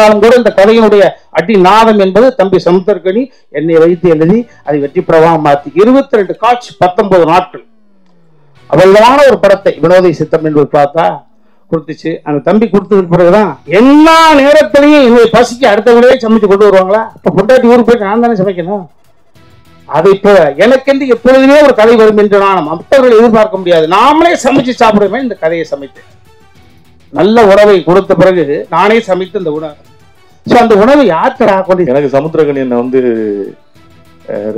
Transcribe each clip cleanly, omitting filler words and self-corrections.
கொடுத்தாலும் கூட இந்த கதையினுடைய அடி நாதம் என்பது தம்பி சமுத்திரக்கனி என்னை வைத்து எழுதி அதை வெற்றி பிரபலமாக மாற்றி 22 காட்சி 19 நாட்கள் அவ்வளவான ஒரு படத்தை வினோதை சித்தம் என்று பார்த்தா கொடுத்துச்சு. அந்த தம்பி கொடுத்ததுக்கு பிறகுதான் எல்லா நேரத்திலையும் என்னை பசிக்கு அடுத்தவங்களே சமைச்சு கொண்டு வருவாங்களா? இப்ப பொண்டாட்டி ஊருக்கு போயிட்டு நான் தானே சமைக்கணும். அதை போல எனக்கென்று எப்பொழுதுமே ஒரு கதை வரும் என்று நான் மற்றவர்கள் எதிர்பார்க்க முடியாது. நாமளே சமைச்சு சாப்பிடுவேன். இந்த கதையை சமைத்தேன். நல்ல உணவை கொடுத்த பிறகு நானே சமைத்து அந்த உணவு அந்த உணவை யாத்திரா கொண்டு எனக்கு சமுத்திரக்கனி என்ன வந்து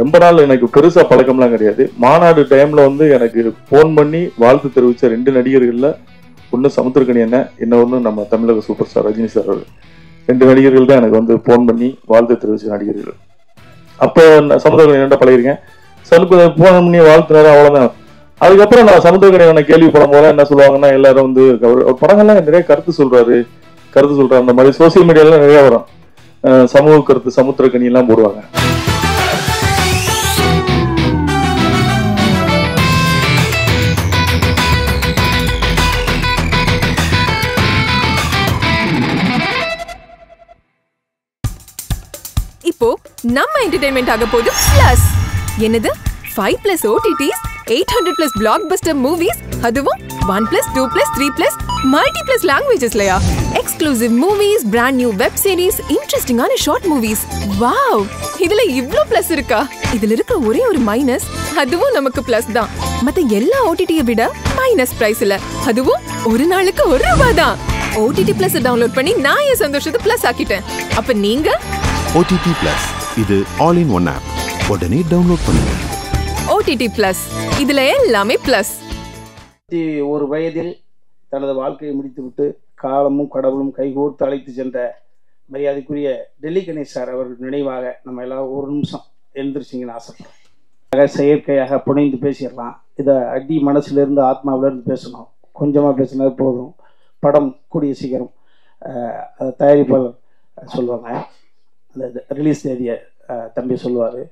ரொம்ப நாள் எனக்கு பெருசா பழக்கம்லாம் கிடையாது. மாநாடு டைம்ல வந்து எனக்கு போன் பண்ணி வாழ்த்து தெரிவிச்ச 2 நடிகர்கள்ல ஒன்று சமுத்திரக்கனி என்ன ஒன்று நம்ம தமிழக சூப்பர் ஸ்டார் ரஜினி சார். 2 நடிகர்கள் தான் எனக்கு வந்து போன் பண்ணி வாழ்த்து தெரிவிச்ச நடிகர்கள். அப்போ சமுத்திரக்கனி என்ன பழகிருக்கேன். சனுக்கு போன் பண்ணி வாழ்த்துனாரு, அவ்வளவுதான். அதுக்கப்புறம் நான் சமுத்திரக்கனி கேள்விப்படும் போது என்ன சொல்லுவாங்கன்னா எல்லாரும் வந்து படங்கள்லாம் நிறைய கருத்து சொல்றாரு அந்த மாதிரி சோசியல் மீடியால நிறைய வரும். சமூக கருத்து சமுத்திரக்கனி எல்லாம் போடுவாங்க. இப்போ நம்ம என்டர்டெயின்மெண்ட் ஆக போகுது பிளஸ். என்னது 5+ OTTs, 800+ blockbuster movies, அதுவும் 1+, 2+, 3+ multi+ languagesலயா? Exclusive movies, brand new web series, இன்ட்ரெஸ்டிங்கான ஷார்ட் மூவிஸ். வாவ், இதுல இவ்ளோ பிளஸ் இருக்கா? இதுல இருக்க ஒரே ஒரு மைனஸ், அதுவும் நமக்கு பிளஸ் தான். மத்த எல்லா OTT-யை விட மைனஸ் பிரைஸ் இல்ல, அதுவும் ஒரு நாளுக்கு ₹1 தான். OTT Plus டவுன்லோட் பண்ணி நான் என் சந்தோஷத்தை பிளஸ் ஆக்கிட்டேன். அப்ப நீங்க OTT Plus இது ஆல் இன் ஒன் ஆப். உடனே டவுன்லோட் பண்ணுங்க. OTT Plus இதுல எல்லாமே பிளஸ். ஒரு வயதில் தனது வாழ்க்கையை முடித்துவிட்டு காலமும் கடவுளும் கைகோர்த்து அழைத்து சென்ற மரியாதைக்குரிய டெல்லி கணேஷ் சார் அவர்கள் நினைவாக நம்ம எல்லாரும் ஒரு நிமிஷம் எழுந்திருச்சிங்கன்னு ஆசைப்படுறோம். செயற்கையாக புனைந்து பேசிடலாம். இதை அடி மனசுலேருந்து ஆத்மாவிலேருந்து பேசணும். கொஞ்சமாக பேசினது போதும். படம் கூடிய சீக்கிரம் தயாரிப்பாளர் சொல்லுவாங்க, அந்த ரிலீஸ் தேதியை தம்பி சொல்லுவார்.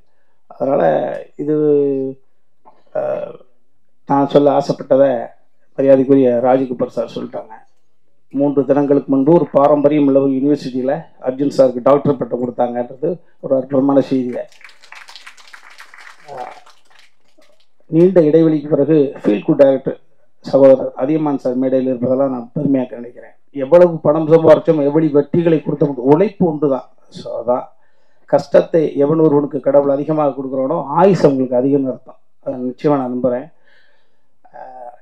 அதனால் இது நான் சொல்ல ஆசைப்பட்டதை மரியாதைக்குரிய ராஜ்குமார் சார் சொல்லிட்டாங்க. 3 தினங்களுக்கு முன்பு ஒரு பாரம்பரியம் உள்ள ஒரு யூனிவர்சிட்டியில் அர்ஜுன் சாருக்கு டாக்டர் பட்டம் கொடுத்தாங்கன்றது ஒரு அற்புதமான செய்தியை. நீண்ட இடைவெளிக்கு பிறகு ஃபீல் குட் டைரக்டர் சகோதரர் அதியமான் சார் மேடையில் இருப்பதெல்லாம் நான் பெருமையாக நினைக்கிறேன். எவ்வளவு பணம் சம்பாரிச்சோம், எவ்வளவு வெற்றிகளை கொடுத்த உழைப்பு ஒன்று தான். ஸோ அதான் கஷ்டத்தை எவன் ஒருவனுக்கு கடவுள் அதிகமாக கொடுக்குறானோ ஆயுசு அவங்களுக்கு அதிகமாக அர்த்தம். அதை நிச்சயமாக நான் நம்புகிறேன்.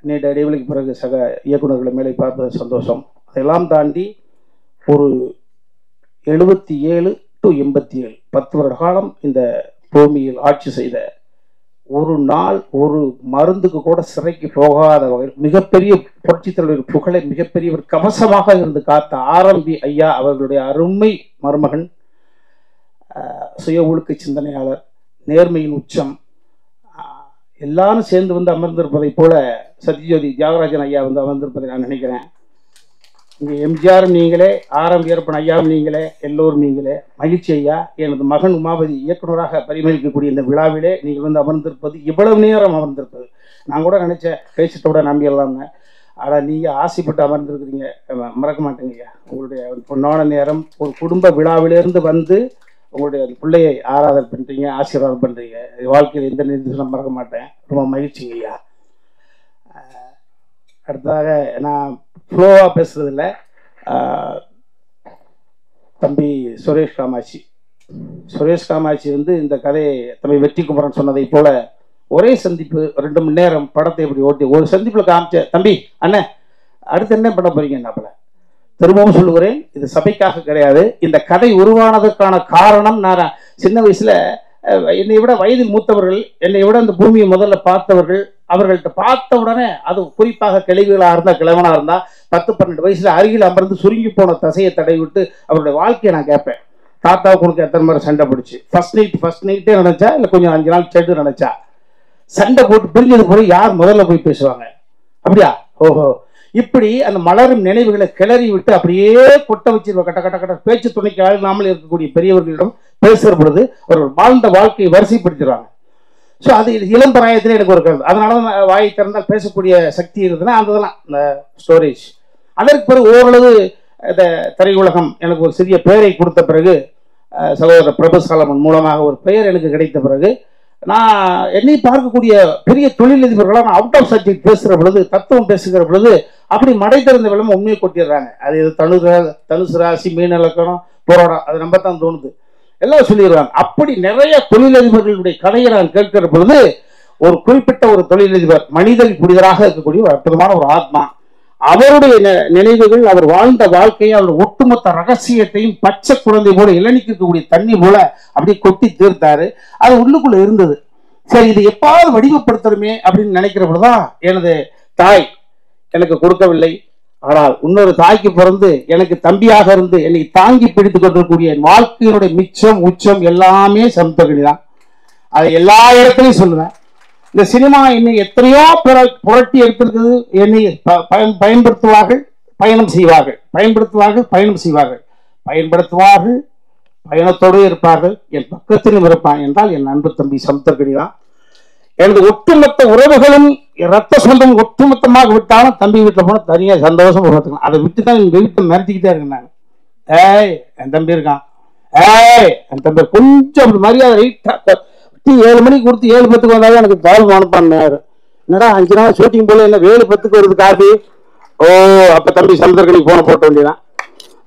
நீண்ட இடைவெளிக்கு பிறகு சக இயக்குநர்களை மேலே பார்ப்பது சந்தோஷம். அதெல்லாம் தாண்டி ஒரு 77 to 87 10 வருட காலம் இந்த பூமியில் ஆட்சி செய்த, ஒரு நாள் ஒரு மருந்துக்கு கூட சிறைக்கு போகாத வகையில் மிகப்பெரிய புரட்சித் தலைவர் புகழை மிகப்பெரியவர் கவசமாக இருந்து காத்த ஆரம்பி ஐயா அவர்களுடைய அருமை மருமகன், சுய ஒழுக்க சிந்தனையாளர், நேர்மையின் உச்சம், எல்லாரும் சேர்ந்து வந்து அமர்ந்திருப்பதை போல சத்யஜோதி தியாகராஜன் ஐயா வந்து அமர்ந்திருப்பதை நான் நினைக்கிறேன். இங்கே எம்ஜிஆரும் நீங்களே, ஆரம்பி ஏற்பன் ஐயாவும் நீங்களே, எல்லோரும் நீங்களே. மகிழ்ச்சி ஐயா. எனது மகன் உமாபதி இயக்குநராக பரிமளிக்கக்கூடிய இந்த விழாவிலே நீங்கள் வந்து அமர்ந்திருப்பது, இவ்வளவு நேரம் அமர்ந்திருப்பது, நான் கூட நினைச்சேன் பேசிட்டோட நம்பியலாம்ங்க. ஆனால் நீங்கள் ஆசைப்பட்டு அமர்ந்திருக்கிறீங்க, மறக்க மாட்டேங்க ஐயா. உங்களுடைய பொன்னான நேரம், ஒரு குடும்ப விழாவிலிருந்து வந்து உங்களுடைய பிள்ளையை ஆராதனை பண்ணுறீங்க, ஆசீர்வாதம் பண்ணுறீங்க. வாழ்க்கையில் எந்த நிர்देசம் மறக்க மாட்டேன். ரொம்ப மகிழ்ச்சிங்க ஐயா. அடுத்ததாக நான் ஃப்ளோவாக பேசுறதில்ல. தம்பி சுரேஷ் காமாட்சி வந்து இந்த கதையை தம்பி வெற்றி குமரன் சொன்னதை போல ஒரே சந்திப்பு 2 மணி நேரம் படத்தை இப்படி ஓட்டி ஒரு சந்திப்பில் காமிச்ச தம்பி அண்ணன் அடுத்து என்ன பண்ண போறீங்க நாப்பில். திரும்பவும் சொல்லுகிறேன், இது சபைக்காக கிடையாது. இந்த கதை உருவானதற்கான காரணம், நான் சின்ன வயசுல என்னை விட வயதில் மூத்தவர்கள், என்னை விட இந்த பூமியை முதல்ல பார்த்தவர்கள், அவர்கள்ட்ட பார்த்த உடனே, அது குறிப்பாக கிளைவிகளாக இருந்தால், கிழவனாக இருந்தால் 10-12 வயசுல அருகில் அமர்ந்து சுருங்கி போன தசையை தடை விட்டு அவருடைய வாழ்க்கையை நான் கேட்பேன். தாத்தாவுக்கு உனக்கு எத்தனை முறை சண்டை பிடிச்சி, ஃபர்ஸ்ட் நைட்டே நினைச்சா இல்லை கொஞ்சம் 5 நாள் செட்டு நினைச்சா, சண்டை போட்டு பிரிஞ்சது போய் யார் முதல்ல போய் பேசுவாங்க? அப்படியா? ஓஹோ. இப்படி அந்த மலரும் நினைவுகளை கிளறி விட்டு அப்படியே கொட்ட வச்சிருவ கட்ட கட்ட கட்ட பேச்சு துணைக்கு ஆளாமல் இருக்கக்கூடிய பெரியவர்களிடம் பேசுகிற பொழுது அவர்கள் வாழ்ந்த வாழ்க்கையை வரிசைப்படுத்திடுவாங்க. ஸோ அது இளம் பிராயத்திலே எனக்கு ஒரு கருது. அதனால தான் வாயை திறந்தால் பேசக்கூடிய சக்தி இருந்ததுன்னா அந்த இதெல்லாம் இந்த ஸ்டோரேஜ். அதற்கு பிறகு ஓரளவு இந்த திரையுலகம் எனக்கு ஒரு சிறிய பெயரை கொடுத்த பிறகு, சகோதரர் பிரபு சாலமன் மூலமாக ஒரு பெயர் எனக்கு கிடைத்த பிறகு, நான் என்னை பார்க்கக்கூடிய பெரிய தொழிலதிபர்களாக நான் அவுட் ஆஃப் சப்ஜெக்ட் பேசுகிற பொழுது, தத்துவம் பேசுகிற பொழுது அப்படி மடை திறந்த வெள்ளம் உண்மையை கொட்டிடுறாங்க. அது இது தனுசு ராசி, மீன இலக்கணம், போராடம், அது நம்ம தான் தோணுது, எல்லாம் சொல்லிடுவாங்க. அப்படி நிறைய தொழிலதிபர்களுடைய கதையை நான் கேட்கிற பொழுது, ஒரு குறிப்பிட்ட ஒரு தொழிலதிபர் மனிதன் புனிதராக இருக்கக்கூடிய ஒரு அற்புதமான ஒரு ஆத்மா, அவருடைய நினைவுகள், அவர் வாழ்ந்த வாழ்க்கையை, அவர் ஒட்டுமொத்த ரகசியத்தையும் பச்சை குழந்தை போல இளநிக்கு இருக்கக்கூடிய தண்ணி போல அப்படியே கொட்டி தீர்த்தாரு. அது உள்ளுக்குள்ள இருந்தது. சரி, இது எப்பாவது வடிவப்படுத்தணுமே அப்படின்னு நினைக்கிற பொழுதுதான் எனது தாய் எனக்கு கொடுக்கவில்லை. ஆனால் இன்னொரு தாய்க்கு பிறந்து எனக்கு தம்பியாக இருந்து என்னை தாங்கி பிடித்துக் கொண்டிருக்கக்கூடிய என் வாழ்க்கையினுடைய மிச்சம் உச்சம் எல்லாமே சமுத்திரக்கனி தான். அதை எல்லா இடத்துலையும் சொல்லுவேன். இந்த சினிமா என்னை எத்தனையோ புரட்டி எடுத்திருக்குது. என்னை பயன்படுத்துவார்கள், பயணம் செய்வார்கள், பயன்படுத்துவார்கள், பயணம் செய்வார்கள், பயன்படுத்துவார்கள், பயணத்தோடு இருப்பார்கள். என் பக்கத்திலும் இருப்பான் என்றால் என் அன்பு தம்பி சமுத்திரக்கனி தான். எனது ஒட்டுமொத்த உறவுகளும் ரத்த சொந்தம் ஒட்டுமொத்தமாக விட்டாலும் தம்பி வீட்டில் போனால் தனியாக சந்தோஷம் பார்த்துக்கலாம். அதை விட்டு தான் எங்கள் வீட்டை மிரட்டிக்கிட்டே இருக்கேன் நான். ஏய் என் தம்பி இருக்கான், ஏய் என் தம்பி கொஞ்சம் அப்படி மரியாதை ரைட்டாக 7 மணிக்கு கொடுத்து 7:10 வந்தாலும் எனக்கு தாழ்வு அனுப்பாரு. என்னடா 5 நாள் ஷூட்டிங் போல என்ன 7:10 வருது காபி? ஓ அப்போ தம்பி சமுத்திரக்கனிக்கு போன போட்ட வேண்டியதான்.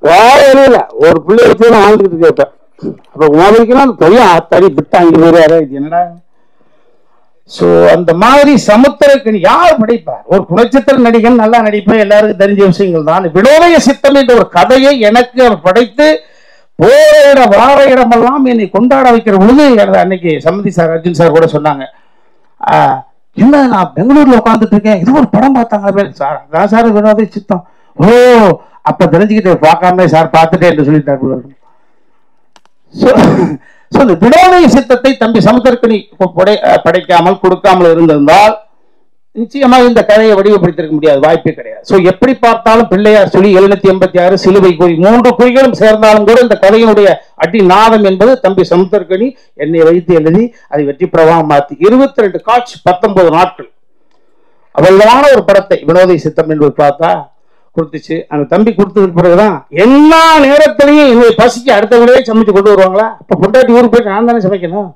வேற இல்லை, ஒரு பிள்ளை வச்சு நான் வாழ்ந்துக்கிட்டு கேட்பேன். அப்போ உணவுக்குலாம் பெரிய தறி விட்டு அங்கே போயிடாரு. இது என்னடா? ஸோ அந்த மாதிரி சமுத்திரக்கனி யார் படைப்பார்? ஒரு குணச்சித்திர நடிகன் நல்லா நடிப்பேன், எல்லாருக்கும் தெரிஞ்ச விஷயங்கள் தான். வினோதய சித்தம் என்ற ஒரு கதையை எனக்கு அவர் படைத்து போற இடம் வார இடமெல்லாம் என்னை கொண்டாட வைக்கிற பொழுது எனது அன்னைக்கு சம்மதி சார், அர்ஜுன் சார் கூட சொன்னாங்க, என்ன நான் பெங்களூர்ல உட்காந்துட்டு இருக்கேன், இது ஒரு படம் பார்த்தாங்க சார். அதான் சார் வினோதய சித்தம். ஓ அப்ப தெரிஞ்சுக்கிட்டு பார்க்காம சார் பார்த்துட்டேன் என்று சொல்லிட்டார். இந்த வினோதய சித்தத்தை தம்பி சமுத்திரக்கனி படைக்காமல் கொடுக்காமல் இருந்திருந்தால் நிச்சயமாக இந்த கதையை வடிவப்படுத்திருக்க முடியாது, வாய்ப்பே கிடையாது. ஸோ எப்படி பார்த்தாலும் பிள்ளையார் சொல்லி 786 சிலுவை குறி 3 குறிகளும் சேர்ந்தாலும் கூட இந்த கதையினுடைய அடி நாதம் என்பது தம்பி சமுத்திரக்கனி என்னை வைத்து எழுதி அதை வெற்றி பிரவாகம் மாற்றி 22 காட்சி 19 நாட்கள் அவ்வளவான ஒரு படத்தை வினோதய சித்தம் என்பது பார்த்தா கொடுத்துச்சு. அந்த தம்பி கொடுத்ததுக்கு பிறகுதான் எல்லா நேரத்திலையும் என்னுடைய பசிக்கு அடுத்த விடையே சமைச்சு கொண்டு வருவாங்களா? அப்ப பொண்டாட்டி ஊருக்கு போயிட்டு நான் தானே சமைக்கணும்.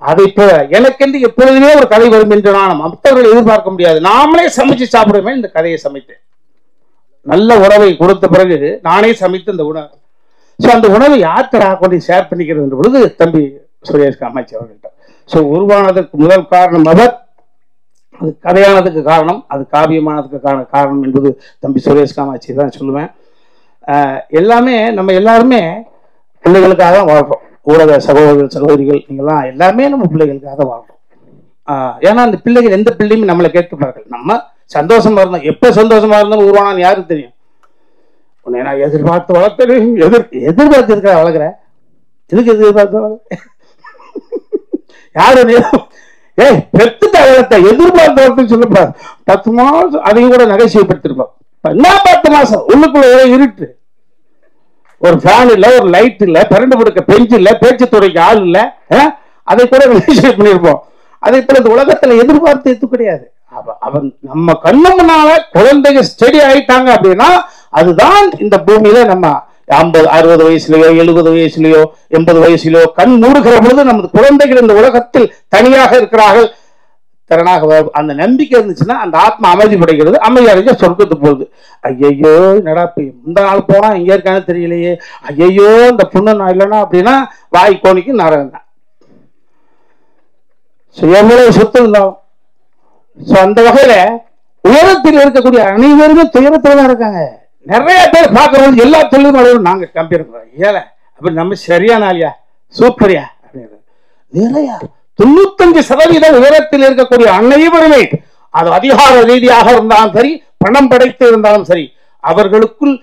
அதை இப்போ எனக்கென்று எப்பொழுதுமே ஒரு கதை வரும் என்று நான் மற்றவர்கள் எதிர்பார்க்க முடியாது. நாமளே சமைச்சு சாப்பிடுவேன். இந்த கதையை சமைத்தேன். நல்ல உணவை கொடுத்த பிறகு நானே சமைத்து இந்த உணவு. ஸோ அந்த உணவை யார்கிட்ட கொண்டு ஷேர் பண்ணிக்கிறது என்ற பொழுது தம்பி சுரேஷ் காமாட்சி அவர்கள்ட்ட. ஸோ உருவானதற்கு முதல் காரணம் அவர், அது கதையானதுக்கு காரணம், அது காவியமானதுக்கு காரணம் என்பது தம்பி சுரேஷ் காமாட்சி தான் சொல்லுவேன். எல்லாமே நம்ம எல்லாருமே பிள்ளைகளுக்காக தான் வாழ்றோம். ஊடக சகோதரர்கள் சகோதரிகள் நீங்கள்லாம் எல்லாமே நம்ம பிள்ளைகளுக்காக தான் வாழ்றோம். ஏன்னா அந்த பிள்ளைகள் எந்த பிள்ளையுமே நம்மளை கேட்கப்பார்கள். நம்ம சந்தோஷமா இருந்தோம், எப்போ சந்தோஷமா இருந்தோம் உருவானான்னு யாருக்கு தெரியும்? உன்னை நான் எதிர்பார்த்து வளர்த்தேன், எதிர்பார்த்து இருக்கிற வளர்க்குற எதுக்கு எதிர்பார்த்து வளர்க்க? யாரு பெத்துட்ட வளர்த்த எதிர்பார்த்து வளர்த்துன்னு சொல்லப்படாது. 10 மாசம் அதையும் கூட நகைச்சுவைப்படுத்திருப்போம். என்ன 10 மாசம் உள்ளுக்குள்ள ஒரே இருட்டு, ஒரு ஃபேன் இல்ல, ஒரு லைட் இல்ல, பரண்டு கொடுக்க பெஞ்சு இல்ல, பேச்சு துறைக்கு ஆள் இல்ல, அதை கூட நகைச்சுவை பண்ணியிருப்போம். அதை போல இந்த உலகத்துல எதிர்பார்த்து எது கிடையாது. அவன் நம்ம கண்ணு முன்னால குழந்தைங்க ஸ்டடி ஆயிட்டாங்க அப்படின்னா அதுதான் இந்த பூமியில நம்ம 50 60 வயசுலயோ 70 வயசுலயோ 80 வயசுலயோ கண் மூடுகிற பொழுது நமது குழந்தைகள் இந்த உலகத்தில் தனியாக இருக்கிறார்கள், திறனாக அந்த நம்பிக்கை இருந்துச்சுன்னா அந்த ஆத்மா அமைதி படைக்கிறது. அமைதி அடைஞ்ச சொர்க்கத்துக்கு போகுது. ஐயையோ என்னடா இந்த நாள் போனா எங்க இருக்கான்னு தெரியலையே, ஐயையோ இந்த புண்ணு நான் இல்லைன்னா அப்படின்னா வாய் கோணிக்கு நரகம் தான். எவ்வளவு சொத்து இருந்தாலும் அந்த வகையில உலகத்தில் இருக்கக்கூடிய அனைவருமே துயரத்துல தான் இருக்காங்க. நிறைய பேர் பார்க்கறது எல்லா தொழிலும் நாங்க கம்பேர் பண்றோம். ஏழை அப்படி நம்ம சரியான ஆளியா சூப்பரியா அப்படின்னு நிறைய 95% உயரத்தில் இருக்கக்கூடிய அனைவருமே அது அதிகார ரீதியாக இருந்தாலும் சரி, பணம் படைத்து இருந்தாலும் சரி, அவர்களுக்குள்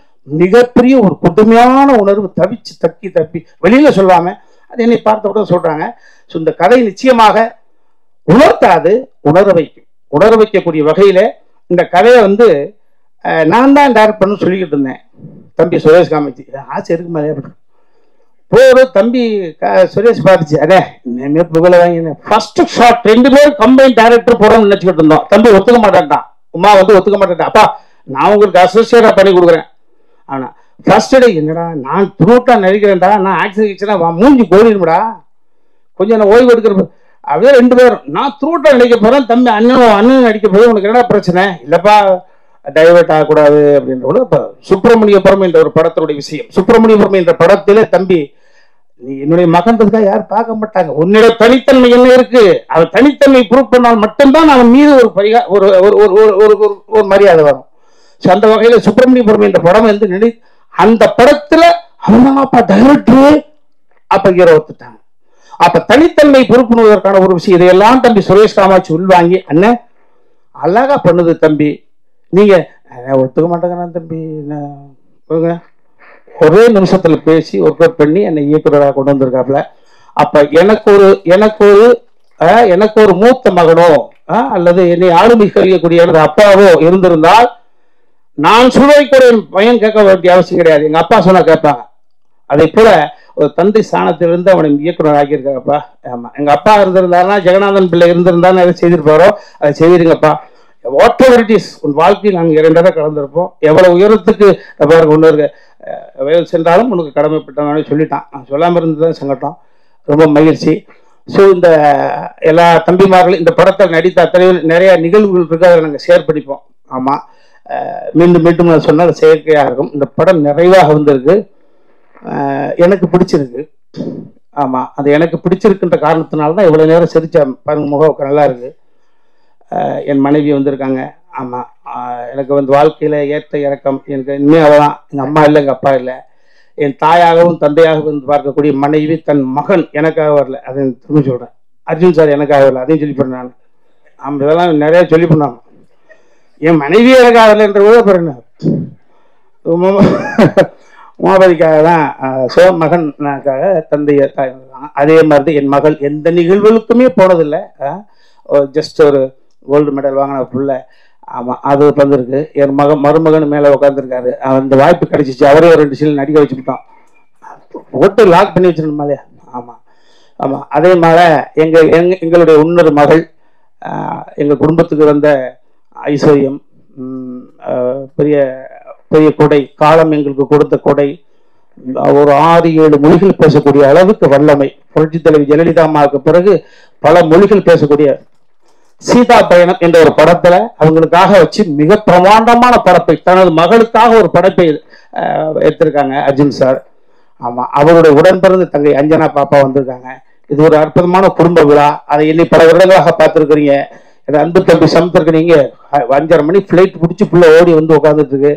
மிகப்பெரிய ஒரு கொடுமையான உணர்வு தவிச்சு தப்பி வெளியில சொல்லாம அது என்னை பார்த்த கூட சொல்றாங்க. இந்த கதை நிச்சயமாக உணர்த்தாது, உணர வைக்கக்கூடிய வகையில இந்த கதையை நான் தான் டைரக்ட் பண்ணு சொல்லிக்கிட்டு இருந்தேன். தம்பி சுரேஷ் காமாட்சி ஆசை இருக்கு மாதிரி போரு தம்பி சுரேஷ் பார்த்துச்சு, அதே புகழ வாங்கி ஃபர்ஸ்ட் ஷாட் 2 பேர் கம்பைன் டைரக்டர் போறோம்னு நினைச்சுக்கிட்டு இருந்தோம். தம்பி ஒத்துக்க மாட்டேன்ட்டான், உமா ஒத்துக்க மாட்டேன்ட்டான். அப்பா நான் உங்களுக்கு அசோசியேட்டா பண்ணி கொடுக்குறேன், ஆனால் ஃபர்ஸ்ட் டே என்னடா நான் த்ரூட்டாக நடிக்கிறேன்டா, நான் ஆக்சிடென்ட் ஆச்சுன்னா மூஞ்சி கோடிடும்டா, கொஞ்சம் நான் ஓய்வு எடுக்கிற அப்படியே 2 பேரும் நான் த்ரூட்டாக நடிக்க போகிறேன், தம்பி அண்ணன் நடிக்க போது உனக்கு என்னடா பிரச்சனை, இல்லைப்பா டைவர்ட் ஆகக்கூடாது அப்படின்ற. இப்போ சுப்பிரமணியபுரம் என்ற ஒரு படத்தினுடைய விஷயம், சுப்பிரமணியபுரம் என்ற படத்திலே தம்பி நீ என்னுடைய மகன்றதுக்காக யாரும் பார்க்க மாட்டாங்க, உன்னுடைய தனித்தன்மை என்ன இருக்கு, அவன் தனித்தன்மை ப்ரூவ் பண்ணால் மட்டும்தான் அவன் மீது ஒரு மரியாதை வரும். ஸோ அந்த வகையில் சுப்பிரமணியபுரம் என்ற படம் வந்து அந்த படத்துல அவன் அப்பா டைரக்டர் அப்ப ஹீரோ ஒத்துட்டாங்க. அப்ப தனித்தன்மை பொறுப்புணுவதற்கான ஒரு விஷயம் இதையெல்லாம் தம்பி சுரேஷ் காமாட்சி உள்வாங்கி அண்ணன் அழகா பண்ணுது தம்பி, நீங்க ஒத்துக்க மாட்டேங்கிறான் தம்பி, ஒரே நிமிஷத்துல பேசி ஒர்க் அவுட் பண்ணி என்னை இயக்குநராக கொண்டு வந்திருக்காப்புல. அப்ப எனக்கு ஒரு மூத்த மகனோ அல்லது என்னை ஆளுமை கழிக்கக்கூடிய அப்பாவோ இருந்திருந்தால் நான் சுவைக்கூட என் பையன் கேட்க வேண்டிய அவசியம் கிடையாது, எங்க அப்பா சொன்னா கேட்பாங்க. அதே போல ஒரு தந்தை ஸ்தானத்திலிருந்து அவனை இயக்குனர் ஆக்கியிருக்காங்கப்பா. ஆமா, எங்க அப்பா இருந்திருந்தாருன்னா ஜெகநாதன் பிள்ளை இருந்திருந்தாலும் அதை செய்திருப்பாரோ, அதை செய்திருங்கப்பா. வாட் எவர் இட் இஸ், உன் வாழ்க்கையில் நாங்கள் 2 தடவை கலந்துருப்போம், எவ்வளவு உயரத்துக்கு பாருங்க ஒன்று இருக்க வயல் சென்றாலும் உனக்கு கடமைப்பட்டவனே சொல்லிட்டான், நான் சொல்லாமல் இருந்ததுதான் சங்கடம். ரொம்ப மகிழ்ச்சி. ஸோ இந்த எல்லா தம்பிமார்களும் இந்த படத்தை நடித்த அத்தனை நிறைய நிகழ்வுகள் இருக்கு, அதை நாங்கள் ஷேர் பண்ணிப்போம். ஆமாம், மீண்டும் மீண்டும் நான் சொன்னால் செயற்கையாக இருக்கும். இந்த படம் நிறைவாக வந்திருக்கு, எனக்கு பிடிச்சிருக்கு. ஆமாம், அது எனக்கு பிடிச்சிருக்குன்ற காரணத்தினால தான் இவ்வளோ நேரம் சிரிச்ச பாருங்க, முகம் நல்லா இருக்கு. என் மனைவி வந்திருக்காங்க. ஆமாம், எனக்கு வந்து வாழ்க்கையில் ஏற்ற இறக்கம் எனக்கு இனிமே அவதான், எங்கள் அம்மா இல்லை, எங்கள் அப்பா இல்லை, என் தாயாகவும் தந்தையாகவும் வந்து பார்க்கக்கூடிய மனைவி தன் மகன் எனக்காக வரல, அதை திரும்ப சொல்கிறேன். அர்ஜுன் சார் எனக்காக வரல, அதையும் சொல்லி பண்ணேன் நான். ஆமாம், இதெல்லாம் நிறைய சொல்லி பண்ணாங்க. என் மனைவி எனக்காக வரலன்ற போது அப்புறம் என்ன உமாபதிக்காக தான் மகனுக்காக தந்தைய தாய். அதே மாதிரி என் மகள் எந்த நிகழ்வுகளுக்குமே போனதில்லை, ஜஸ்ட் ஒரு கோல்டு மெடல் வாங்கின புள்ள. ஆமாம், அது வந்திருக்கு. என் மருமகன் மேலே உட்காந்துருக்காரு, அந்த வாய்ப்பு கிடைச்சிச்சு, அவரே ஒரு 2 சீல் நடிக்க வச்சுக்கிட்டோம், ஓட்டு லாக் பண்ணி வச்சிருந்தோம். ஆமாம் ஆமாம், அதே மாதிரி எங்களுடைய இன்னொரு மகள் எங்கள் குடும்பத்துக்கு வந்த ஐஸ்வர்யம், பெரிய பெரிய கொடை, காலம் எங்களுக்கு கொடுத்த கொடை, ஒரு 6-7 மொழிகள் பேசக்கூடிய அளவுக்கு வல்லமை. புரட்சி தலைவி ஜெயலலிதா அம்மாவுக்கு பிறகு பல மொழிகள் பேசக்கூடிய சீதா பயணம் என்ற ஒரு படத்துல அவங்களுக்காக வச்சு மிக பிரமாண்டமான படைப்பை, தனது மகளுக்காக ஒரு படைப்பை எடுத்திருக்காங்க அர்ஜுன் சார். ஆமா, அவருடைய உடன்பிறந்த தங்கை அஞ்சனா பாப்பா வந்திருக்காங்க. இது ஒரு அற்புதமான குடும்ப விழா, அதை இன்னைக்கு பல வருடங்களாக பார்த்துருக்கிறீங்க. என் அன்பு தம்பி சமுத்திருக்கிறீங்க, 5:30 மணி ஃபிளைட் பிடிச்சி புள்ள ஓடி வந்து உட்காந்துட்டு இருக்கு.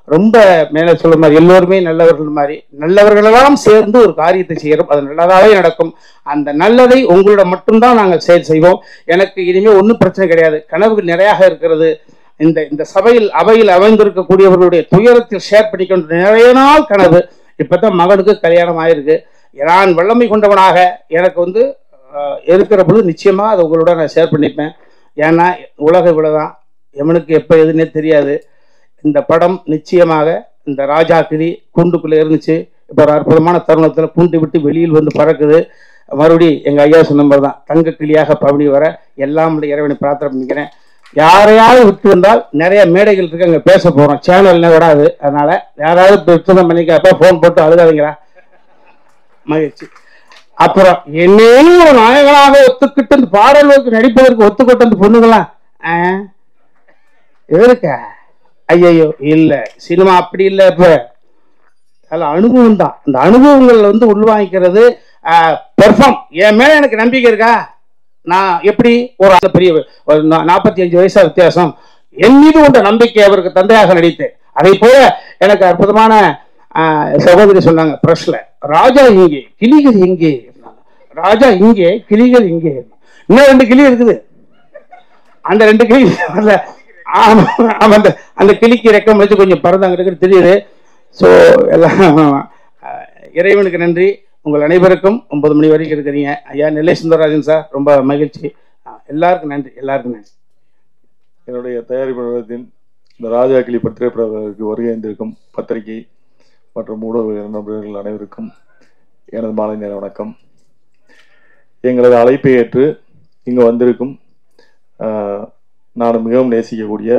ரொம்ப மேலே சொல்ல மாதிரி எல்லோருமே நல்லவர்கள் மாதிரி, நல்லவர்களெல்லாம் சேர்ந்து ஒரு காரியத்தை செய்யறோம், அது நல்லதாகவே நடக்கும். அந்த நல்லதை உங்களோட மட்டும்தான் நாங்கள் செய்வோம். எனக்கு இனிமேல் ஒன்றும் பிரச்சனை கிடையாது, கனவுகள் நிறையாக இருக்கிறது. இந்த அவையில் அமைந்திருக்கக்கூடியவர்களுடைய துயரத்தில் ஷேர் பண்ணிக்கொண்டு நிறைய நாள் கனவு. இப்பதான் மகனுக்கு கல்யாணம் ஆயிருக்கு. நான் வல்லமை கொண்டவனாக எனக்கு வந்து இருக்கிற பொழுது நிச்சயமா அதை உங்களோட நான் ஷேர் பண்ணிப்பேன். ஏன்னா உலக இவ்வளவுதான், எவனுக்கு எப்போ எதுன்னே தெரியாது. இந்த படம் நிச்சயமாக இந்த ராஜா கிளி கூண்டுக்குள்ளே இருந்துச்சு, இப்போ ஒரு அற்புதமான தருணத்தில் கூண்டு விட்டு வெளியில் வந்து பறக்குது. மறுபடி எங்கள் ஐயா சொன்ன மாதிரி தான் தங்க கிளியாக பவனி வர எல்லாம் இறைவனை பிரார்த்தனை பண்ணிக்கிறேன். யாரையாவது விட்டு வந்தால் நிறைய மேடைகள் இருக்கு, அங்கே பேச போகிறோம், சேனல்ல விடாது. அதனால யாராவது விட்டுதான் பண்ணிக்கப்ப ஃபோன் போட்டு அழுகாதீங்களா, மகிழ்ச்சி. அப்புறம் என்னையும் ஒரு நாயகனாக ஒத்துக்கிட்டு இந்த பாடல்களுக்கு நடிப்பதற்கு ஒத்துக்கிட்டு அந்த பொண்ணுங்களாம் எதற்க ஐயோ இல்லை, சினிமா அப்படி இல்லை. இப்போ அதில் அனுபவம் தான், அந்த அனுபவங்கள் வந்து உள்வாங்கிக்கிறது. பெர்ஃபார்ம் என் மேலே எனக்கு நம்பிக்கை இருக்கா, நான் எப்படி ஒரு பெரிய 45 வயசா வித்தியாசம், என் மீது உண்ட நம்பிக்கை அவருக்கு தந்தையாக நடித்தேன். அதே போல எனக்கு அற்புதமான சகோதரி சொன்னாங்க பிரஷ்ல, ராஜா இங்கே கிளிகள் எங்கே, ராஜா இங்கே கிளிகள் இங்கே, இன்னும் 2 கிளி இருக்குது, அந்த 2 கிளி அந்த கிளிக்கு ரெக்கம் வச்சு கொஞ்சம் பறந்தாங்க இருக்குன்னு தெரியுது. ஸோ எல்லாம் இறைவனுக்கு நன்றி. உங்கள் அனைவருக்கும் 9 மணி வரைக்கும் இருக்கிறீங்க. ஐயா நெல்லை சுந்தரராஜன் சார் ரொம்ப மகிழ்ச்சி, எல்லாருக்கும் நன்றி, எல்லாருக்கும் நன்றி. என்னுடைய தயாரிப்பு நிறுவனத்தின் இந்த ராஜா கிளி திரைப்படத்திற்கு வருகை இருந்திருக்கும் பத்திரிகை மற்றும் ஊடக நண்பர்கள் அனைவருக்கும் எனது மாலை நேர வணக்கம். எங்களது அழைப்பை ஏற்று இங்கு வந்திருக்கும் நான் மிகவும் நேசிக்கக்கூடிய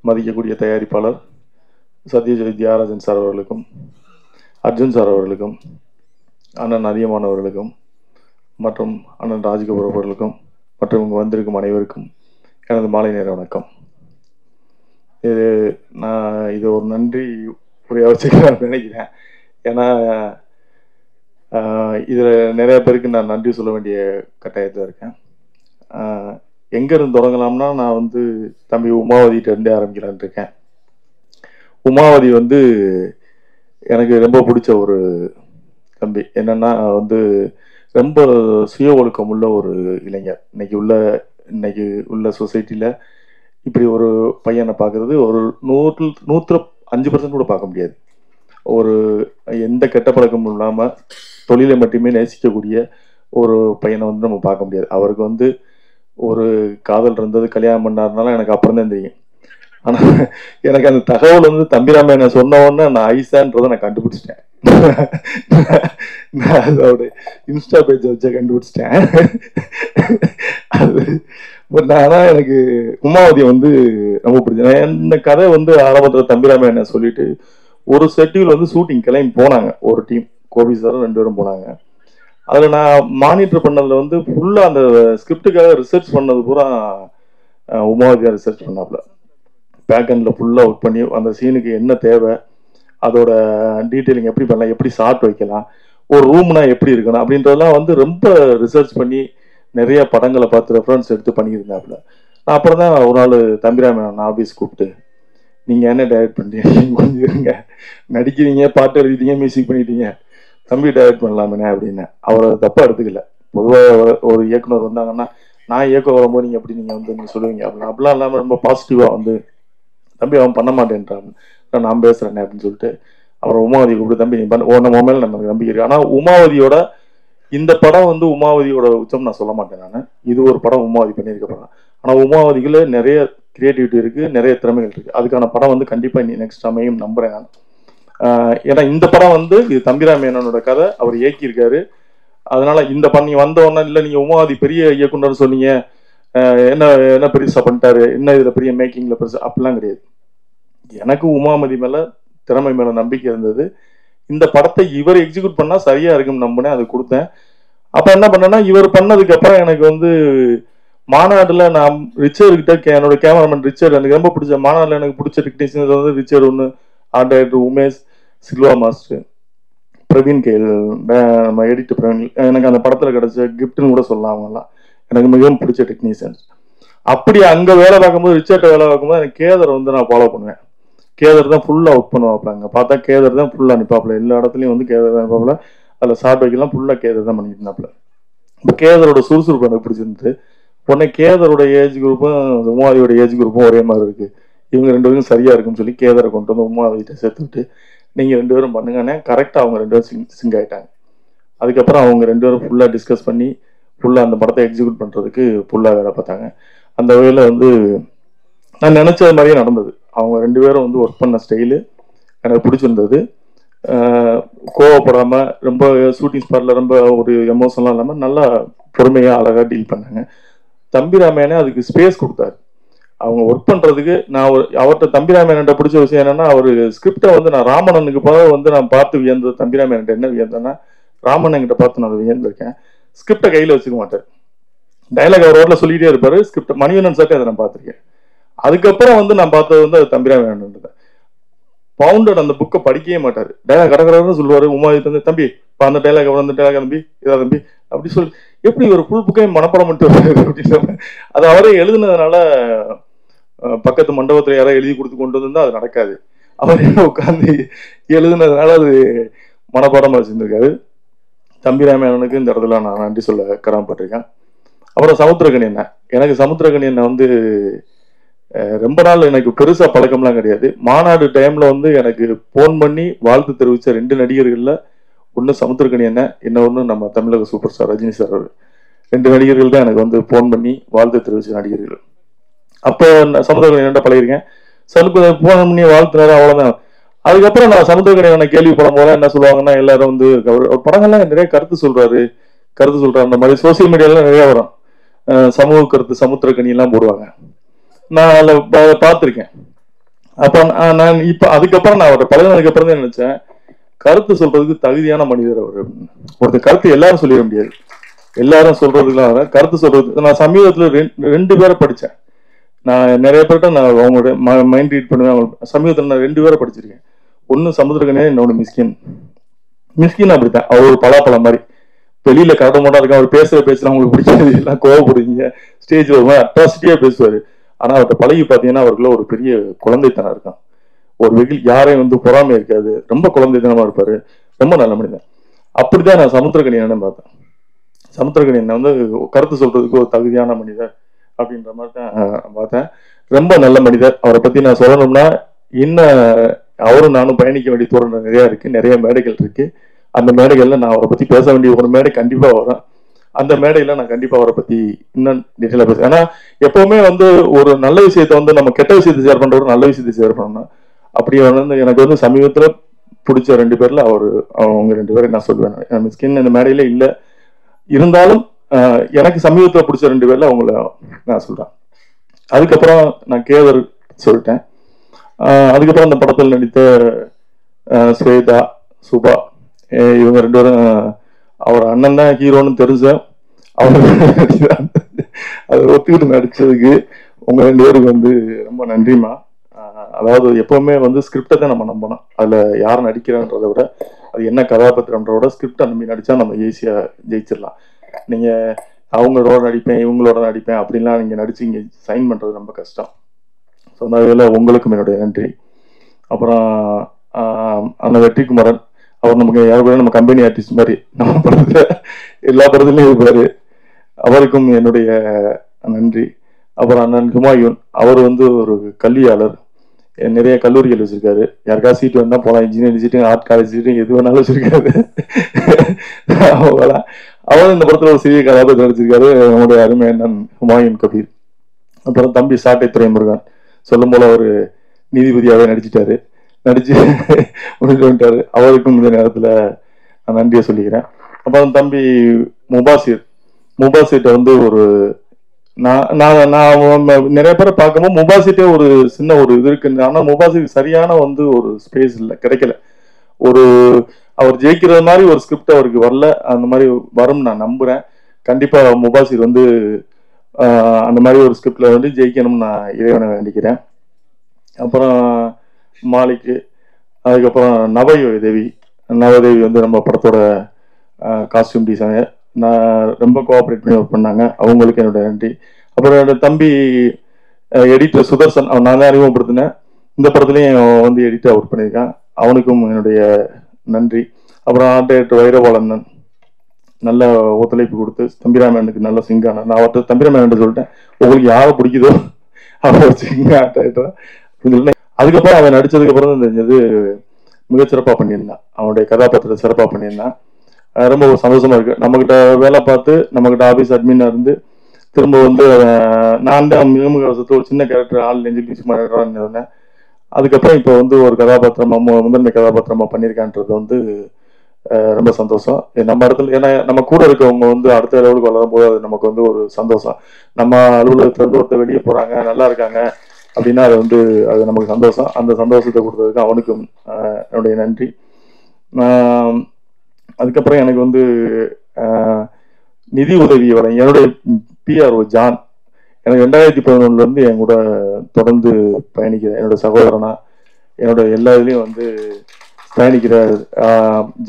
மதிக்கக்கூடிய தயாரிப்பாளர் சத்யஜித் தியாகராஜன் சார் அவர்களுக்கும், அர்ஜுன் சார் அவர்களுக்கும், அண்ணன் அதியமான் அவர்களுக்கும் மற்றும் அண்ணன் ராஜ்கபூர் அவர்களுக்கும் மற்றும் இங்கே வந்திருக்கும் அனைவருக்கும் எனது மாலை நேர வணக்கம். இது ஒரு நன்றி உரையாக வச்சுக்கலாம் நினைக்கிறேன். ஏன்னா இதில் நிறைய பேருக்கு நான் நன்றி சொல்ல வேண்டிய கட்டாயத்தில் இருக்கேன். எங்கேருந்து தொடங்கலாம்னா, நான் வந்து தம்பி உமாவதிகிட்டேருந்தே ஆரம்பிக்கலான் இருக்கேன். உமாவதி வந்து எனக்கு ரொம்ப பிடிச்ச ஒரு தம்பி. என்னன்னா வந்து ரொம்ப சுய ஒழுக்கம் உள்ள ஒரு இளைஞர். இன்னைக்கு உள்ள சொசைட்டியில் இப்படி ஒரு பையனை பார்க்கறது ஒரு 105% கூட பார்க்க முடியாது. ஒரு எந்த கெட்ட பழக்கமும் இல்லாமல் தொழிலை மட்டுமே நேசிக்கக்கூடிய ஒரு பையனை வந்து நம்ம பார்க்க முடியாது. அவருக்கு வந்து ஒரு காதல் இருந்தது, கல்யாணம் பண்ணாருனால எனக்கு அப்புறம் தான் தெரியும். ஆனால் எனக்கு அந்த தகவல் வந்து தம்பிராமையனை சொன்ன உடனே நான் ஐசான்றதை நான் கண்டுபிடிச்சிட்டேன். நான் அதோட இன்ஸ்டா பேஜை வச்ச கண்டுபிடிச்சிட்டேன். அது ஆனால் எனக்கு உமாவதியை வந்து ரொம்ப பிடிச்சேன். இந்த கதை வந்து ஆரம்பத்தில் தம்பிராமையனை சொல்லிட்டு ஒரு ஷெட்யூல் வந்து ஷூட்டிங் கிளம்பி போனாங்க. ஒரு டீம், கோபி சாரும் 2 பேரும் போனாங்க. அதில் நான் மானிட்டர் பண்ணதில் வந்து ஃபுல்லாக அந்த ஸ்கிரிப்டுக்காக ரிசர்ச் பண்ணது பூரா உமாவதியாக ரிசர்ச் பண்ணாப்புல. பேக்கெண்டில் ஃபுல்லாக ஒர்க் பண்ணி அந்த சீனுக்கு என்ன தேவை, அதோட டீட்டெயிலிங் எப்படி பண்ணலாம், எப்படி ஷார்ட் வைக்கலாம், ஒரு ரூம்னா எப்படி இருக்கணும் அப்படின்றதெல்லாம் வந்து ரொம்ப ரிசர்ச் பண்ணி நிறைய படங்களை பார்த்து ரெஃபரன்ஸ் எடுத்து பண்ணியிருந்தாப்புல. நான் அப்புறம் தான் ஒரு நாள் தம்பிராமன் ஆஃபீஸ் கூப்பிட்டு, நீங்கள் என்ன டைரக்ட் பண்ணுறீங்க, கொஞ்சம் இருங்க, நடிக்கிறீங்க, பாட்டு எழுதிட்டீங்க, மியூசிக் பண்ணிட்டீங்க, தம்பி டைரக்ட் பண்ணலாமே அப்படின்னு. அவரை தப்பாக எடுத்துக்கல. பொதுவாக ஒரு இயக்குனர் வந்தாங்கன்னா, நான் இயக்க வரும்போது நீங்கள் எப்படி நீங்கள் சொல்லுவீங்க அப்படிலாம் இல்லாமல் ரொம்ப பாசிட்டிவாக வந்து, தம்பி அவன் பண்ண மாட்டேன்றான், நான் பேசுகிறேனே அப்படின்னு சொல்லிட்டு அவரை உமாவதி கூப்பிட்டு, தம்பி நீ பண்ண நம்ம மேலே நமக்கு நம்பிக்கை இருக்கு. ஆனால் உமாவதியோட இந்த படம் வந்து உமாவதியோட உச்சம் நான் சொல்ல மாட்டேன். நான் இது ஒரு படம் உமாவதி பண்ணியிருக்க படம். ஆனால் உமாவதிக்குள்ள நிறைய கிரியேட்டிவிட்டி இருக்குது, நிறைய திறமைகள் இருக்குது. அதுக்கான படம் வந்து கண்டிப்பாக நீ நெக்ஸ்ட் அமையும் நம்புகிறேன் நான். ஏன்னா இந்த படம் வந்து இது தம்பிராமேனனோட கதை, அவர் இயக்கியிருக்காரு. அதனால இந்த பண்ணி வந்தோன்னா இல்லை நீங்கள் உமாவதி பெரிய இயக்குனர் சொன்னீங்க, என்ன பெருசாக பண்ணிட்டாரு, என்ன இதில் பெரிய மேக்கிங்கில் பெருசு அப்படிலாம் கிடையாது. எனக்கு உமாவதி மேலே திறமை மேலே நம்பிக்கை இருந்தது. இந்த படத்தை இவர் எக்ஸிக்யூட் பண்ணால் சரியாக இருக்குன்னு நம்பினேன், அது கொடுத்தேன். அப்போ என்ன பண்ணேன்னா, இவர் பண்ணதுக்கு அப்புறம் எனக்கு வந்து மாநாட்டில் நான் ரிச்சர்கிட்ட, என்னோட கேமராமேன் ரிச்சர்ட், எனக்கு ரொம்ப பிடிச்ச மாநாட்டில் எனக்கு பிடிச்ச டெக்னீஷியன் வந்து ரிச்சர்ட் ஒன்று, art director Umesh, Silva master, Praveen K L, நம்ம எடிட்டர் பிரவீன். எனக்கு அந்த படத்தில் கிடைச்ச கிஃப்ட்னு கூட சொல்லலாம். அவங்கலாம் எனக்கு மிகவும் பிடிச்ச டெக்னீஷியன்ஸ். அப்படி அங்கே வேலை பார்க்கும்போது, ரிச்சர்ட்டை வேலை பார்க்கும்போது எனக்கு கேதரை வந்து நான் ஃபாலோ பண்ணுவேன். கேதர் தான் ஃபுல்லாக ஒர்க் பண்ணுவாப்ல. அங்கே பார்த்தா கேதர் தான் ஃபுல்லாக நிற்பாப்புல. எல்லா இடத்துலையும் வந்து கேதர் தான் நிற்பாப்புல. அதில் ஷார்ட் வைக்கலாம் ஃபுல்லாக கேதர் தான் பண்ணிட்டு இருந்தாப்புல. இப்போ கேதரோட சுறுசுறுப்பு எனக்கு பிடிச்சிருந்து உடனே கேதரோட ஏஜ் குரூப்பும் உமாவதியோட ஏஜ் குரூப்பும் ஒரே மாதிரி இருக்குது, இவங்க 2 பேரும் சரியாக இருக்குன்னு சொல்லி கேதரை கொண்டு வந்து உமாவதிட்ட சேர்த்து விட்டு, நீங்கள் 2 பேரும் பண்ணுங்கன்னே. கரெக்டாக அவங்க 2 பேரும் சிங்க் ஆகிட்டாங்க. அதுக்கப்புறம் அவங்க 2 பேரும் ஃபுல்லாக டிஸ்கஸ் பண்ணி ஃபுல்லாக அந்த படத்தை எக்ஸிக்யூட் பண்ணுறதுக்கு ஃபுல்லாக வேலை பார்த்தாங்க. அந்த வகையில் வந்து நான் நினச்சது மாதிரியே நடந்தது. அவங்க 2 பேரும் வந்து ஒர்க் பண்ண ஸ்டைலு எனக்கு பிடிச்சிருந்தது. கோவப்படாமல், ரொம்ப ஷூட்டிங் ஸ்பாட்டில் ரொம்ப ஒரு எமோஷனலாக இல்லாமல் நல்லா பொறுமையாக அழகாக டீல் பண்ணாங்க. தம்பிராமையனே அதுக்கு ஸ்பேஸ் கொடுத்தாரு அவங்க ஒர்க் பண்ணுறதுக்கு. நான் அவர்கிட்ட தம்பிராமையன்கிட்ட பிடிச்ச விஷயம் என்னென்னா, அவர் ஸ்கிரிப்டை வந்து நான் ராமணனுக்கு போக வந்து நான் பார்த்து வியந்தது. தம்பிராமையன்கிட்ட என்ன வியந்தேன்னா, ராமண்ணன்கிட்ட பார்த்து நான் வியந்திருக்கேன். ஸ்கிரிப்டை கையில் வச்சுக்க மாட்டார், டைலாக் அவர் ரோட்டில் சொல்லிகிட்டே இருப்பார். ஸ்கிரிப்ட் மணிவண்ணன் சார்ட்டே அதை நான் பார்த்துருக்கேன். அதுக்கப்புறம் வந்து நான் பார்த்தது வந்து அது தம்பிராமையன். பவுண்டட் அந்த புக்கை படிக்கவே மாட்டார், டைலாக் கடற்கடன்னு சொல்லுவார். உமாவதி வந்து, தம்பி இப்போ அந்த டைலாக் அப்புறம் அந்த டைலாக் தம்பி இதா தம்பி அப்படி சொல்லி, எப்படி ஒரு ஃபுல் புக்கையும் மனப்படம் மட்டும் வருது அப்படின்னு. அது அவரே எழுதுனதுனால பக்கத்து மண்டபத்தில் யாராவது எழுதி கொடுத்து கொண்டு வந்திருந்தா அது நடக்காது. அவரே உட்காந்து எழுதுனதுனால அது மனப்பாடமாக வச்சுருந்துருக்காரு. தம்பிராமையனுக்கு இந்த இடத்துல நான் நன்றி சொல்ல கடமைப்பட்டிருக்கேன். அப்புறம் சமுத்திரக்கனி அண்ணன், எனக்கு சமுத்திரக்கனி அண்ணன் வந்து ரொம்ப நாள் எனக்கு பெருசாக பழக்கம்லாம் கிடையாது. மாநாடு டைமில் வந்து எனக்கு ஃபோன் பண்ணி வாழ்த்து தெரிவித்த 2 நடிகர்களில் ஒன்று சமுத்திரக்கனி அண்ணன், இன்னொன்று நம்ம தமிழக சூப்பர் ஸ்டார் ரஜினி சார். அவர் 2 நடிகர்கள் தான் எனக்கு வந்து ஃபோன் பண்ணி வாழ்த்து தெரிவித்த நடிகர்கள். அப்போ சமுத்திரக்கனி அண்ணன் பழகிருக்கேன். சனுக்கு ஃபோன் பண்ணி வாழ்த்துனாரு, அவ்வளோதான். அதுக்கப்புறம் நான் சமுத்திரக்கனி அண்ணன் கேள்விப்படும் போது என்ன சொல்லுவாங்கன்னா, எல்லாரும் வந்து படங்கள்லாம் நிறைய கருத்து சொல்கிறாரு அந்த மாதிரி சோசியல் மீடியாலாம் நிறையா வரும், சமூக கருத்து சமுத்திரக்கனி எல்லாம் போடுவாங்க. நான் அதில் பார்த்துருக்கேன். அப்ப நான் இப்ப அதுக்கப்புறம் நான் அவரை பழகினதுக்கு அப்புறம் தான் நினைச்சேன், கருத்து சொல்றதுக்கு தகுதியான மனிதர் அவர். ஒருத்தர் கருத்து எல்லாரும் சொல்லிட முடியாது, எல்லாரும் சொல்றதுக்குலாம் கருத்து சொல்றது. நான் சமீபத்துல ரெண்டு பேரை படிச்சேன். நான் நிறைய பேர்ட்ட நான் அவங்களோட மைண்ட் ரீட் பண்ணுவேன். சமீபத்தில் நான் 2 பேரை படிச்சிருக்கேன். ஒன்னு சமுத்திரக்கனியா, இன்னொன்னு மிஸ்கின். மிஸ்கின் அப்படித்தான், அவர் ஒரு பலாப்பழம் மாதிரி வெளியில கரெக்டாக மாட்டா இருக்கா. அவர் பேசுற அவங்களுக்கு பிடிக்காது, எல்லாம் கோவப்படுவீங்க, ஸ்டேஜ் வருவாங்க, அட்ராசிட்டியா பேசுவாரு. ஆனா அவர்கிட்ட பழகி பார்த்தீங்கன்னா அவருக்குள்ள ஒரு பெரிய குழந்தைத்தனம் இருக்கான். ஒரு வெகுள் யாரையும் வந்து பொறாமை இருக்காது, ரொம்ப குழந்தைத்தனமா இருப்பாரு, ரொம்ப நல்ல மனிதன். அப்படிதான் நான் சமுத்திரக்கனியனை பார்த்தேன். சமுத்திரக்கனியனை வந்து கருத்து சொல்றதுக்கு ஒரு தகுதியான மனிதர் அப்படின்ற மாதிரி தான் பார்த்தேன். ரொம்ப நல்ல மனிதர். அவரை பத்தி நான் சொல்லணும்னா இன்னும் அவரும் நானும் பயணிக்க வேண்டிய தூரம் நிறைய இருக்கு, நிறைய மேடைகள் இருக்கு. அந்த மேடைகள்ல நான் அவரை பத்தி பேச வேண்டிய ஒரு மேடை கண்டிப்பா வரும். அந்த மேடையில நான் கண்டிப்பா அவரை பத்தி இன்னும் டீட்டெயிலா பேசுவேன். ஏன்னா எப்பவுமே வந்து ஒரு நல்ல விஷயத்த வந்து நம்ம கெட்ட விஷயத்தை ஷேர் பண்ற ஒரு நல்ல விஷயத்தை ஷேர் பண்ணணும். அப்படி வந்து எனக்கு வந்து சமீபத்துல பிடிச்ச 2 பேர்ல அவங்க 2 பேரை நான் சொல்லுவேன். மிஸ்கின் இந்த மேடையில இல்ல, இருந்தாலும் எனக்கு சமீபத்துல பிடிச்ச 2 பேர்ல அவங்கள நான் சொல்றேன். அதுக்கப்புறம் நான் கேதர் சொல்லிட்டேன். அதுக்கப்புறம் அந்த படத்தில் நடித்த ஸ்வேதா, சுபா, இவங்க 2 பேரும் அவர் அண்ணன் தான் ஹீரோன்னு தெரிஞ்சேன். அவர் அதை ஒத்துக்கிட்டு நடிச்சதுக்கு உங்க 2 பேருக்கு வந்து ரொம்ப நன்றிமா. அதாவது எப்பவுமே வந்து ஸ்கிரிப்டை தான் நம்ம நம்பணும். அதுல யார் நடிக்கிறான்றதை விட அது என்ன கதாபாத்திரம்ன்றத விட ஸ்கிரிப்டை நம்பி நடிச்சா நம்ம ஈஸியா ஜெயிச்சிடலாம். நீங்க அவங்களோட நடிப்பேன் இவங்களோட நடிப்பேன் அப்படின்லாம் நீங்க நடிச்சு இங்க சைன் பண்றது ரொம்ப கஷ்டம். ஸோ அந்த வகையில் உங்களுக்கும் என்னுடைய நன்றி. அப்புறம் அந்த வெற்றிக்குமரன், அவர் நமக்கு யாருக்கும் நம்ம கம்பெனி ஆர்டிஸ்ட் மாதிரி நம்ம படத்துல எல்லா படத்துலையும் இருப்பாரு, அவருக்கும் என்னுடைய நன்றி. அப்புறம் அண்ணன் ஹுமாயூன், அவர் வந்து ஒரு கல்வியாளர், நிறைய கல்லூரிகள் வச்சிருக்காரு. யாருக்காவது சீட் வேணா போகலாம், இன்ஜினியரிங் சீட்டு, ஆர்ட் காலேஜ் சீட்டு, எது வேணாலும் வச்சிருக்காரு. அவர் இந்த படத்துல ஒரு சிறிய கதாபாத்திரம் நடிச்சிருக்காரு, நம்முடைய அருமை அண்ணன் ஹுமாயூன் கபீர். அப்புறம் தம்பி சாட்டை துரைமுருகன், சொல்லும் போல ஒரு நீதிபதியாவே நடிச்சுட்டாரு, நடிச்சு முடிஞ்சு வந்துட்டாரு. அவருக்கும் இந்த நேரத்துல நான் நன்றியை சொல்லிக்கிறேன். அப்புறம் தம்பி முபாசிட்ட வந்து ஒரு நான் நிறைய பேரை பார்க்கும்போது முபாசிட்டே ஒரு சின்ன ஒரு இது இருக்கு. ஆனா முபாசிக்கு சரியான வந்து ஒரு ஸ்பேஸ் இல்லை, கிடைக்கல. அவர் ஜெயிக்கிறது மாதிரி ஒரு ஸ்கிரிப்ட் அவருக்கு வரல. அந்த மாதிரி வரும் நான் நம்புறேன். கண்டிப்பா முபாசிர் வந்து அந்த மாதிரி ஒரு ஸ்கிரிப்ட்ல வந்து ஜெயிக்கணும்னு நான் இறைவனை வேண்டிக்கிறேன். அப்புறம் மாலிக்கு, அதுக்கப்புறம் நவதேவி வந்து நம்ம படத்தோட காஸ்டியூம் டிசைனர், நான் ரொம்ப கோஆப்ரேட் பண்ணி ஒர்க் பண்ணாங்க, அவங்களுக்கு என்னோட நன்றி. அப்புறம் என்னோட தம்பி எடிட்டர் சுதர்சன், அவன் நான் தான் அறிமுகப்படுத்தினேன். இந்த படத்துலையும் வந்து எடிட்டர் ஒர்க் பண்ணியிருக்கான், அவனுக்கும் என்னுடைய நன்றி. அப்புறம் ஆர்ட் வைரவாளன் நல்ல ஒத்துழைப்பு கொடுத்து தம்பிராமனுக்கு நல்ல சிங்கான, நான் அவர்கிட்ட தம்பிராமன் சொல்லிட்டேன், உங்களுக்கு யாரை பிடிக்குதோ அவர் சிங்க ஆர்ட். அதுக்கப்புறம் அவன் நடிச்சதுக்கு அப்புறம் தான் தெரிஞ்சது மிகச்சிறப்பா பண்ணியிருந்தான், அவனுடைய கதாபாத்திரத்தை சிறப்பா பண்ணியிருந்தான். ரொம்ப சந்தோஷமா இருக்கு. நம்மகிட்ட வேலை பார்த்து நம்மகிட்ட ஆபீஸ் அட்மினா இருந்து திரும்ப வந்து நான் தான் மிகமுகவசத்து ஒரு சின்ன கேரக்டர் ஆள் நெஞ்சு இருந்தேன். அதுக்கப்புறம் இப்போ வந்து ஒரு கதாபாத்திரமா முதன்மை கதாபாத்திரமா பண்ணியிருக்கான்றது வந்து ரொம்ப சந்தோஷம். நம்ம இடத்துல ஏன்னா நம்ம கூட இருக்கவங்க வந்து அடுத்த லெவலுக்கு வளரும் போது அது நமக்கு வந்து ஒரு சந்தோஷம். நம்ம அலுவலகத்துல இருந்து ஒருத்தர் வெளியே போறாங்க, நல்லா இருக்காங்க அப்படின்னா அது நமக்கு சந்தோஷம். அந்த சந்தோஷத்தை கொடுத்ததுக்கு அவனுக்கும் என்னுடைய நன்றி. அதுக்கப்புறம் எனக்கு வந்து நிதி உதவி வர என்னுடைய பிஆர்ஓ ஜான், எனக்கு 2011 இருந்து என் கூட தொடர்ந்து பயணிக்கிற என்னோட சகோதரனா, என்னோட எல்லா இதுலையும் வந்து பயணிக்கிற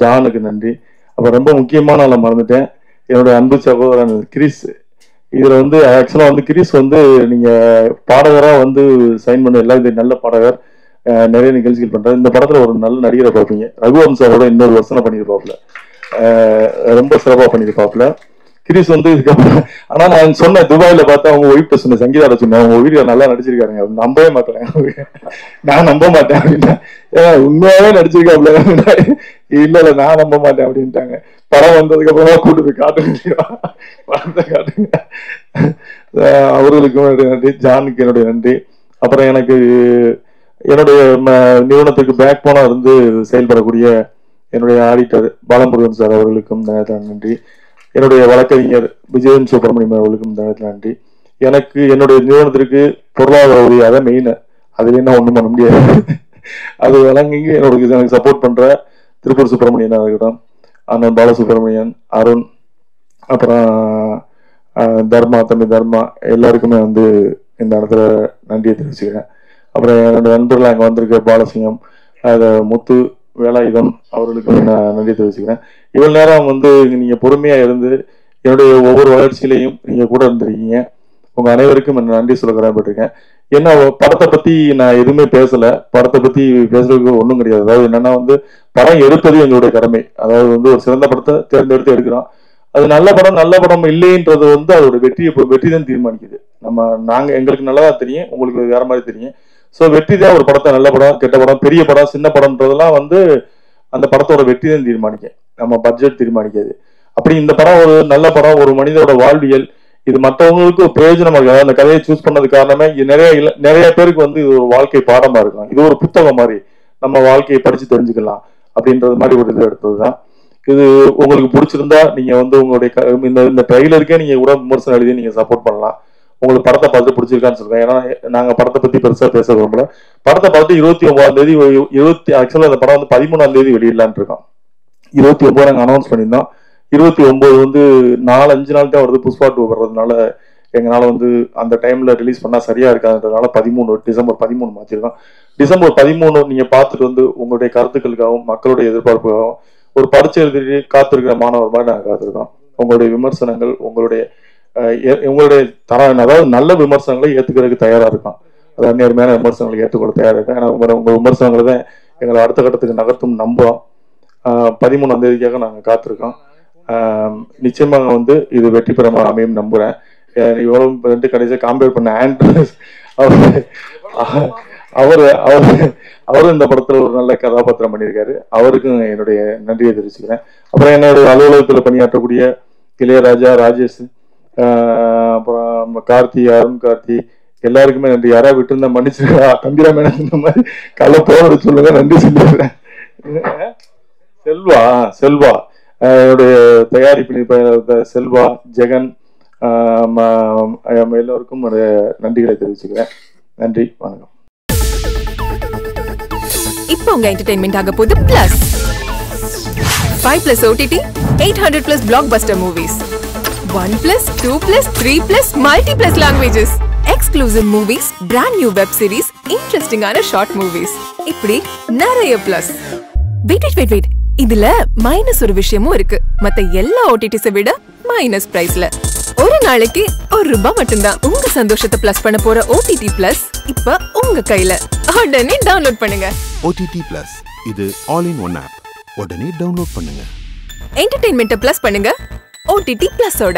ஜானுக்கு நன்றி. அப்போ ரொம்ப முக்கியமான ஆளை மறந்துட்டேன், என்னோட அன்பு சகோதரன் கிரிஸ். இதுல வந்து ஆக்சுவலா வந்து கிரிஸ் வந்து நீங்க பாடகரா வந்து சைன் பண்ண எல்லா நல்ல பாடகர், நிறைய நிகழ்ச்சிகள் பண்றாரு. இந்த படத்துல ஒரு நல்ல நடிகரை பார்ப்பீங்க, ரகுவம் சாரோட இன்னொரு வருஷம் பண்ணியிருப்பாப்புல, ரொம்ப சிறப்பா பண்ணியிருப்பாப்புல கிரிஸ் வந்து. இதுக்கப்புறம் ஆனா நான் சொன்னேன், துபாயில பார்த்தா அவங்க ஒய்ஃப்ட சொன்னேன், சங்கீதாட சொன்னேன், அவங்க வீட்டுல நல்லா நடிச்சிருக்காங்க, நம்பவே மாட்டேன், நான் நம்ப மாட்டேன் அப்படின்னா, உண்மையாவே நடிச்சிருக்காப்புல, இல்ல நான் நம்ப மாட்டேன் அப்படின்ட்டாங்க. படம் வந்ததுக்கு அப்புறமா கூட்டு போய் காட்டுங்க, படத்தை காட்டுங்க. அவர்களுக்கும் என்னுடைய நன்றி, ஜானுக்கு என்னுடைய நன்றி. அப்புறம் எனக்கு என்னுடைய நிறுவனத்துக்கு பேக் போனா இருந்து செயல்படக்கூடிய என்னுடைய ஆடிட்டர் பாலமுருகன் சார் அவர்களுக்கும் நன்றி. என்னுடைய வழக்கறிஞர் விஜயன் சுப்பிரமணியம் அவர்களுக்கும் நன்றி. எனக்கு என்னுடைய நிறுவனத்திற்கு பொருளாதார உதவியாக மெயின் அதுல என்ன ஒண்ணும் பண்ண முடியாது. அது வழங்கி எனக்கு சப்போர்ட் பண்ற திருப்பூர் சுப்பிரமணியனா இருக்கட்டும், அண்ணன் பாலசுப்ரமணியன், அருண், அப்புறம் தர்மா, தம்பி தர்மா, எல்லாருக்குமே வந்து இந்த இடத்துல நன்றியை தெரிவிச்சுக்கிறேன். அப்புறம் என்னோட நண்பர்கள் அங்கே வந்திருக்க பாலசிங்கம், முத்து, வேலாயுதம் அவர்களுக்கு நான் நன்றி தெரிவிச்சுக்கிறேன். இவ்வளவு நேரம் வந்து நீங்க பொறுமையா இருந்து என்னுடைய ஒவ்வொரு வளர்ச்சியிலையும் நீங்க கூட இருந்திருக்கீங்க. உங்க அனைவருக்கும் நான் நன்றி சொல்ல கடமைப்பட்டிருக்கேன். ஏன்னா படத்தை பத்தி நான் எதுவுமே பேசல, படத்தை பத்தி பேசுறதுக்கு ஒன்றும் கிடையாது. அதாவது என்னன்னா வந்து படம் எடுப்பது எங்களுடைய கடமை. அதாவது வந்து ஒரு சிறந்த படத்தை தேர்ந்தெடுத்து எடுக்கிறோம். அது நல்ல படம் இல்லைன்றது வந்து அதோட வெற்றி தான் தீர்மானிக்குது. நாங்க எங்களுக்கு நல்லதா தெரியும், உங்களுக்கு வேற மாதிரி தெரியும். ஸோ வெற்றி தான் ஒரு படத்தை நல்ல படம், கெட்ட படம், பெரிய படம், சின்ன படம்ன்றதெல்லாம் வந்து அந்த படத்தோட வெற்றி தான் தீர்மானிக்க, நம்ம பட்ஜெட் தீர்மானிக்காது. அப்படி இந்த படம் ஒரு நல்ல படம், ஒரு மனிதோட வாழ்வியல், இது மற்றவங்களுக்கு பிரயோஜனமா இருக்கு. அந்த கதையை சூஸ் பண்ணது காரணமே நிறைய பேருக்கு வந்து இது ஒரு வாழ்க்கை பாடமா இருக்கும். இது ஒரு புத்தகம் மாதிரி, நம்ம வாழ்க்கையை படிச்சு தெரிஞ்சுக்கலாம் அப்படின்றது மாதிரி ஒரு இது எடுத்ததுதான். இது உங்களுக்கு பிடிச்சிருந்தா நீங்க வந்து உங்களுடைய இந்த ட்ரைலருக்கே நீங்க கூட விமர்சனம் எழுதி நீங்க சப்போர்ட் பண்ணலாம். உங்களுக்கு படத்தை பார்த்து பிடிச்சிருக்கான்னு சொல்றேன். ஏன்னா நாங்க படத்தை பத்தி பெருசா பேச விரும்பல. படத்தை பார்த்து 29 ஆக்சுவலா அந்த படம் வந்து 13 வெளியிடலான் இருக்கோம். 29 நாங்க அனௌன்ஸ் பண்ணியிருந்தோம். 29 வந்து 4-5 நாள் தான் வருது. புஷ்பா 2 வர்றதுனால எங்களால வந்து அந்த டைம்ல ரிலீஸ் பண்ணா சரியா இருக்காதுன்றதுனால டிசம்பர் 13 மாத்திருக்கோம். டிசம்பர் 13 நீங்க பார்த்துட்டு வந்து உங்களுடைய கருத்துக்களுக்காகவும் மக்களுடைய எதிர்பார்ப்புக்காகவும் ஒரு பரீட்சை எழுதி காத்திருக்கிற மாணவர் மாதிரி நாங்கள் காத்திருக்கோம். உங்களுடைய விமர்சனங்கள், உங்களுடைய அதாவது நல்ல விமர்சனங்களை ஏற்றுக்கிறதுக்கு தயாரா இருக்கும். அதாவது நேர்மையான விமர்சனங்களை ஏற்றுக்கொள்ள தயாரா இருக்கும். ஏன்னா உங்க விமர்சனங்களை தான் எங்களை அடுத்த கட்டத்துக்கு நகர்த்தும் நம்புறோம். 13ஆம் தேதிக்காக நாங்கள் காத்திருக்கோம். நிச்சயமாக வந்து இது வெற்றி பெற அமையும் நம்புறேன். இவ்வளவு ரெண்டு கடைசியாக கம்பேர் பண்ண ஆண்ட்ரஸ் அவரும் இந்த படத்துல ஒரு நல்ல கதாபாத்திரம் பண்ணியிருக்காரு. அவருக்கும் என்னுடைய நன்றியை தெரிவிச்சுக்கிறேன். அப்புறம் என்னுடைய அலுவலகத்தில் பணியாற்றக்கூடிய இளையராஜா, ராஜேஷ், அப்புறம் கார்த்தி, அருண் கார்த்தி, எல்லாருக்குமே நன்றி. யாரா விட்டு இருந்தா மன்னிச்சிருக்கா, தம்பிராமேன இந்த மாதிரி கலை போட சொல்லுங்க, நன்றி சொல்லிடுறேன். செல்வா என்னுடைய தயாரிப்பு செல்வா, ஜெகன், எல்லோருக்கும் நன்றிகளை தெரிவிச்சுக்கிறேன். நன்றி, வணக்கம். இப்போ உங்க என்டர்டெயின்மெண்ட் ஆக போகுது plus 5+ OTT, 800+ blockbuster movies, 1+, 2+, 3+ multi+ languages, exclusive movies, brand new web series, interesting ஆன short movies, இப்படி நிறைய பிளஸ். வெயிட் இதுல மைனஸ் ஒரு விஷயமும் இருக்கு. மத்த எல்லா ஓடிடிஸை விட மைனஸ் பிரைஸ்ல ஒரு நாளைக்கு ₹1 மட்டும்தான். உங்க சந்தோஷத்தை பிளஸ் பண்ண போற OTT பிளஸ் இப்ப உங்க கையில. உடனே டவுன்லோட் பண்ணுங்க. OTT பிளஸ், இது ஆல் இன் ஒன் ஆப். உடனே டவுன்லோட் பண்ணுங்க. என்டர்டெயின்மெண்ட்டை பிளஸ் பண்ணுங்க OTT பிளஸோட.